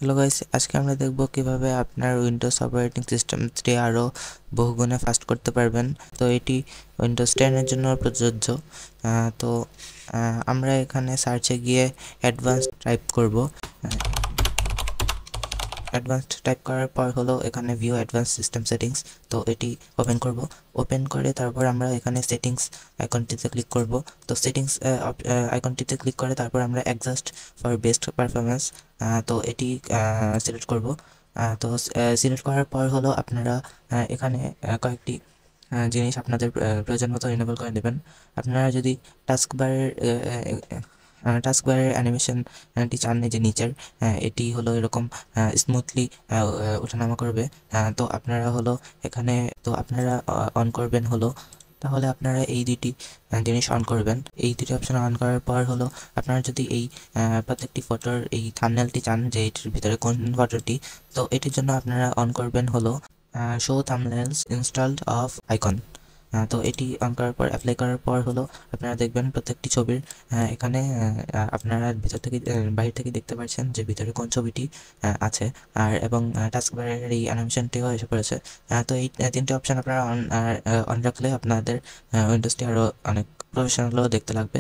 Hello guys, আজকে আমরা দেখব কিভাবে আপনার উইন্ডোজ অপারেটিং সিস্টেমটি আরও বহুগুণে ফাস্ট করতে পারবেন। তো এটি উইন্ডোজ 10 এর জন্য প্রযোজ্য। তো আমরা এখানে সার্চে গিয়ে অ্যাডভান্সড টাইপ করব। অ্যাডভান্সড টাইপ করার পর হলো এখানে ভিউ অ্যাডভান্স সিস্টেম সেটিংস। তো এটি ওপেন করব। ওপেন করে তারপর আমরা এখানে সেটিংস আইকনটিতে ক্লিক করব। তো সেটিংস আইকনটিতে ক্লিক করে তারপর আমরা অ্যাডজাস্ট ফর বেস্ট পারফরমেন্স, তো এটি সিলেক্ট করব। তো সিলেক্ট করার পর হলো আপনারা এখানে কয়েকটি জিনিস আপনাদের প্রয়োজন মতো ইনেবল করে নেবেন। আপনারা যদি টাস্কবারের অ্যানিমেশনটি চান যে নিচের, এটি হলো এরকম স্মুথলি ওঠানামা করবে। তো আপনারা হলো এখানে আপনারা অন করবেন হলো, তাহলে আপনারা এই দুটি জিনিস অন করবেন। এই দুটি অপশন অন করার পর হলো আপনারা যদি এই প্রত্যেকটি ফটোর এই থাম্বনেলটি চান যে এটির ভিতরে কোন ফটোটি, তো এটির জন্য আপনারা অন করবেন হলো শো থাম্বনেলস ইনস্টলড অফ আইকন। তো এটি অন করার পর অ্যাপ্লাই করার পর হলো আপনারা দেখবেন প্রত্যেকটি ছবির এখানে আপনারা ভিতর থেকে বাইরে থেকে দেখতে পাচ্ছেন যে ভিতরে কোন ছবিটি আছে, আর এবং টাস্কবারের এই অ্যানিমেশনটিও এসে পড়েছে। তো এই তিনটে অপশন আপনারা অন রাখলে আপনাদের উইন্ডোজটি আরও অনেক প্রফেশনালও দেখতে লাগবে।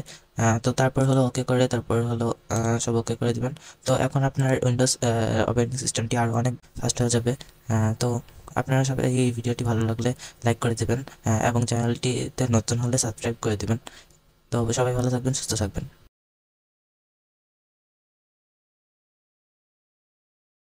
তো তারপর হলো ওকে করে তারপর হলো সব ওকে করে দিবেন। তো এখন আপনার উইন্ডোজ অপারেটিং সিস্টেমটি আরও অনেক ফাস্ট হয়ে যাবে। তো আপনারা সবাই এই ভিডিওটি ভালো লাগলে লাইক করে দেবেন এবং চ্যানেলটিতে নতুন হলে সাবস্ক্রাইব করে দেবেন। তো সবাই ভালো থাকবেন, সুস্থ থাকবেন।